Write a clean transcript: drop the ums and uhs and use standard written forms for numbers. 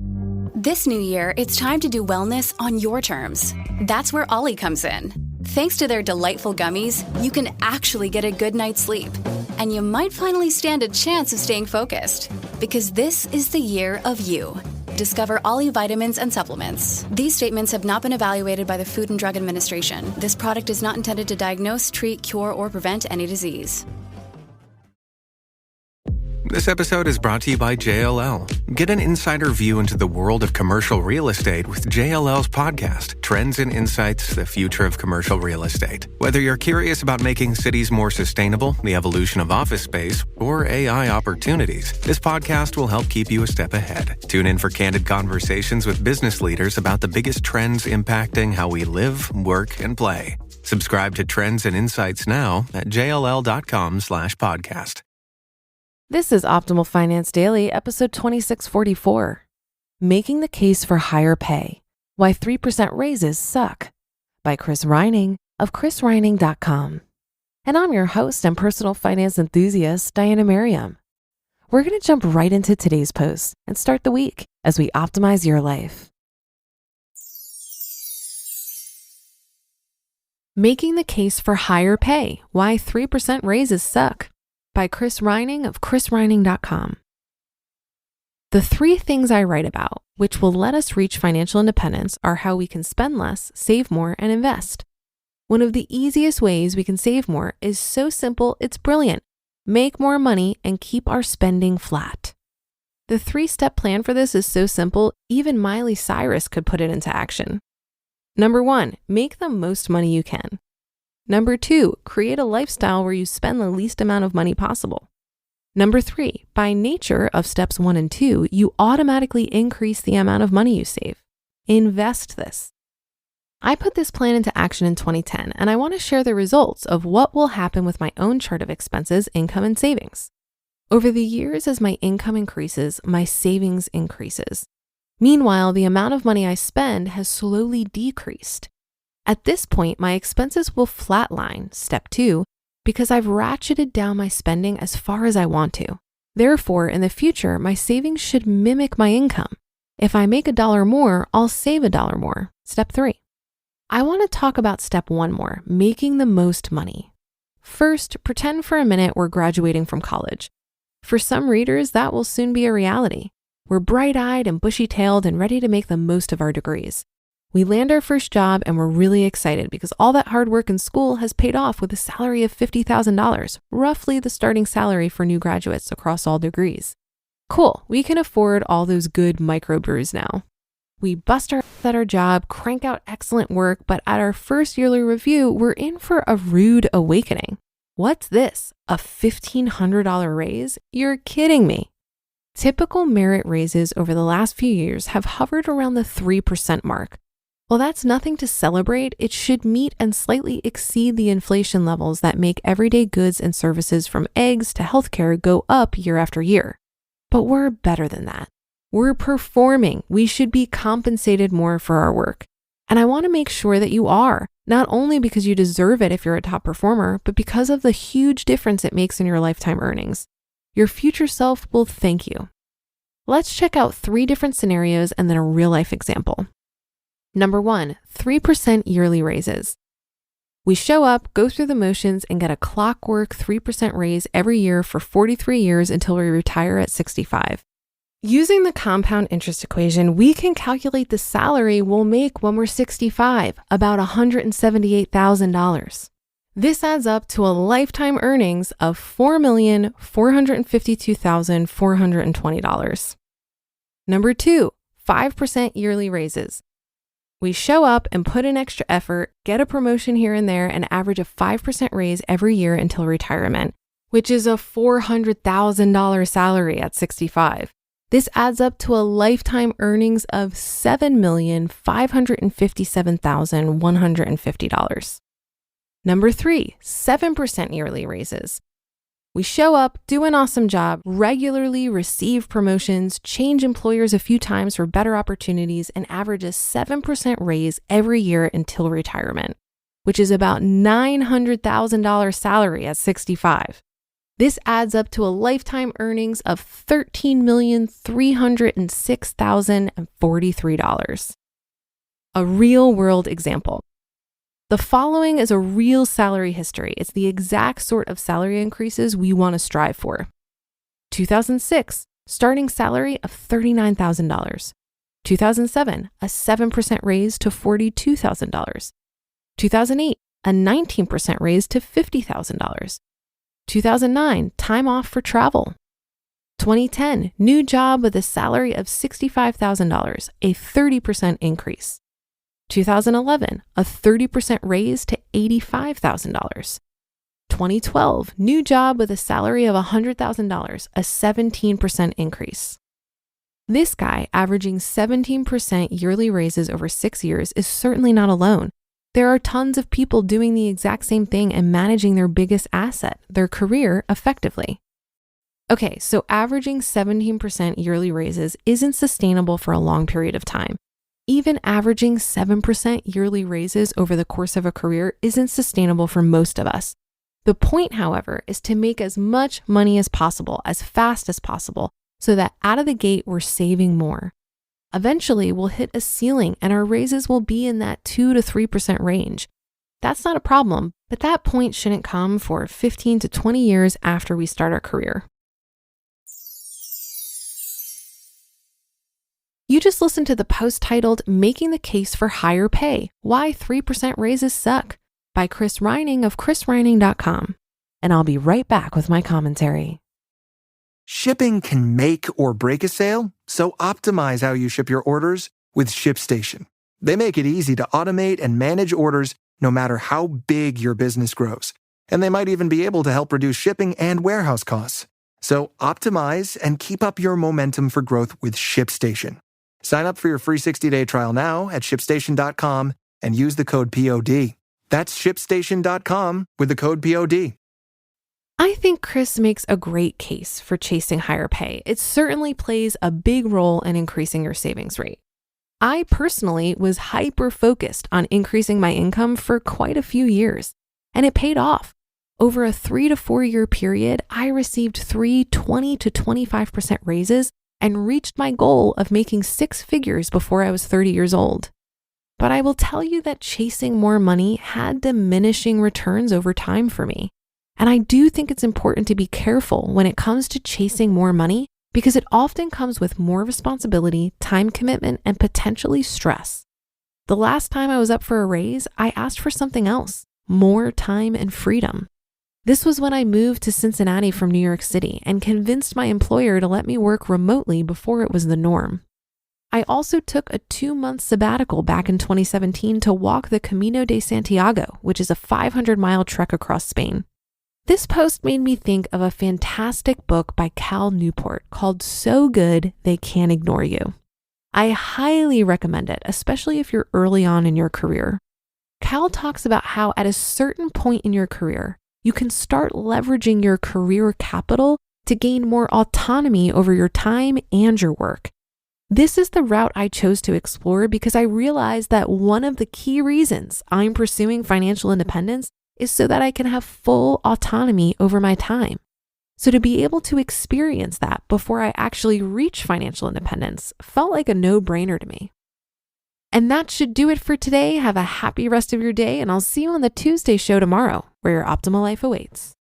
This new year, it's time to do wellness on your terms. That's where Ollie comes in. Thanks to their delightful gummies, you can actually get a good night's sleep. And you might finally stand a chance of staying focused. Because this is the year of you. Discover Ollie vitamins and supplements. These statements have not been evaluated by the Food and Drug Administration. This product is not intended to diagnose, treat, cure, or prevent any disease. This episode is brought to you by JLL. Get an insider view into the world of commercial real estate with JLL's podcast, Trends and Insights, the Future of Commercial Real Estate. Whether you're curious about making cities more sustainable, the evolution of office space, or AI opportunities, this podcast will help keep you a step ahead. Tune in for candid conversations with business leaders about the biggest trends impacting how we live, work, and play. Subscribe to Trends and Insights now at jll.com/podcast. This is Optimal Finance Daily, episode 2644. Making the Case for Higher Pay, Why 3% Raises Suck, by Chris Reining of chrisreining.com. And I'm your host and personal finance enthusiast, Diana Merriam. We're going to jump right into today's post and start the week as we optimize your life. Making the Case for Higher Pay, Why 3% Raises Suck, by Chris Reining of chrisreining.com. The three things I write about, which will let us reach financial independence, are how we can spend less, save more, and invest. One of the easiest ways we can save more is so simple, it's brilliant. Make more money and keep our spending flat. The 3-step plan for this is so simple, even Miley Cyrus could put it into action. Number 1, make the most money you can. Number 2, create a lifestyle where you spend the least amount of money possible. Number 3, by nature of steps 1 and 2, you automatically increase the amount of money you save. Invest this. I put this plan into action in 2010, and I want to share the results of what will happen with my own chart of expenses, income, and savings. Over the years, as my income increases, my savings increases. Meanwhile, the amount of money I spend has slowly decreased. At this point, my expenses will flatline, step 2, because I've ratcheted down my spending as far as I want to. Therefore, in the future, my savings should mimic my income. If I make $1 more, I'll save $1 more, step 3. I want to talk about step 1 more, making the most money. First, pretend for a minute we're graduating from college. For some readers, that will soon be a reality. We're bright-eyed and bushy-tailed and ready to make the most of our degrees. We land our first job and we're really excited because all that hard work in school has paid off with a salary of $50,000, roughly the starting salary for new graduates across all degrees. Cool, we can afford all those good microbrews now. We bust our ass at our job, crank out excellent work, but at our first yearly review, we're in for a rude awakening. What's this? A $1,500 raise? You're kidding me. Typical merit raises over the last few years have hovered around the 3% mark. While that's nothing to celebrate, it should meet and slightly exceed the inflation levels that make everyday goods and services from eggs to healthcare go up year after year. But we're better than that. We're performing. We should be compensated more for our work. And I want to make sure that you are, not only because you deserve it if you're a top performer, but because of the huge difference it makes in your lifetime earnings. Your future self will thank you. Let's check out 3 different scenarios and then a real-life example. Number 1, 3% yearly raises. We show up, go through the motions, and get a clockwork 3% raise every year for 43 years until we retire at 65. Using the compound interest equation, we can calculate the salary we'll make when we're 65, about $178,000. This adds up to a lifetime earnings of $4,452,420. Number 2, 5% yearly raises. We show up and put in extra effort, get a promotion here and there, and average a 5% raise every year until retirement, which is a $400,000 salary at 65. This adds up to a lifetime earnings of $7,557,150. Number 3, 7% yearly raises. We show up, do an awesome job, regularly receive promotions, change employers a few times for better opportunities, and average a 7% raise every year until retirement, which is about $900,000 salary at 65. This adds up to a lifetime earnings of $13,306,043. A real-world example. The following is a real salary history. It's the exact sort of salary increases we want to strive for. 2006, starting salary of $39,000. 2007, a 7% raise to $42,000. 2008, a 19% raise to $50,000. 2009, time off for travel. 2010, new job with a salary of $65,000, a 30% increase. 2011, a 30% raise to $85,000. 2012, new job with a salary of $100,000, a 17% increase. This guy, averaging 17% yearly raises over 6 years, is certainly not alone. There are tons of people doing the exact same thing and managing their biggest asset, their career, effectively. Okay, so averaging 17% yearly raises isn't sustainable for a long period of time. Even averaging 7% yearly raises over the course of a career isn't sustainable for most of us. The point, however, is to make as much money as possible, as fast as possible, so that out of the gate, we're saving more. Eventually, we'll hit a ceiling and our raises will be in that 2 to 3% range. That's not a problem, but that point shouldn't come for 15 to 20 years after we start our career. You just listened to the post titled Making the Case for Higher Pay, Why 3% Raises Suck by Chris Reining of chrisreining.com. And I'll be right back with my commentary. Shipping can make or break a sale, so optimize how you ship your orders with ShipStation. They make it easy to automate and manage orders no matter how big your business grows. And they might even be able to help reduce shipping and warehouse costs. So optimize and keep up your momentum for growth with ShipStation. Sign up for your free 60-day trial now at ShipStation.com and use the code POD. That's ShipStation.com with the code POD. I think Chris makes a great case for chasing higher pay. It certainly plays a big role in increasing your savings rate. I personally was hyper-focused on increasing my income for quite a few years, and it paid off. Over a 3 to 4 year period, I received 20 to 25% raises and reached my goal of making 6 figures before I was 30 years old. But I will tell you that chasing more money had diminishing returns over time for me. And I do think it's important to be careful when it comes to chasing more money because it often comes with more responsibility, time commitment, and potentially stress. The last time I was up for a raise, I asked for something else, more time and freedom. This was when I moved to Cincinnati from New York City and convinced my employer to let me work remotely before it was the norm. I also took a 2-month sabbatical back in 2017 to walk the Camino de Santiago, which is a 500-mile trek across Spain. This post made me think of a fantastic book by Cal Newport called So Good They Can't Ignore You. I highly recommend it, especially if you're early on in your career. Cal talks about how at a certain point in your career, you can start leveraging your career capital to gain more autonomy over your time and your work. This is the route I chose to explore because I realized that one of the key reasons I'm pursuing financial independence is so that I can have full autonomy over my time. So to be able to experience that before I actually reach financial independence felt like a no-brainer to me. And that should do it for today. Have a happy rest of your day, and I'll see you on the Tuesday show tomorrow, where your optimal life awaits.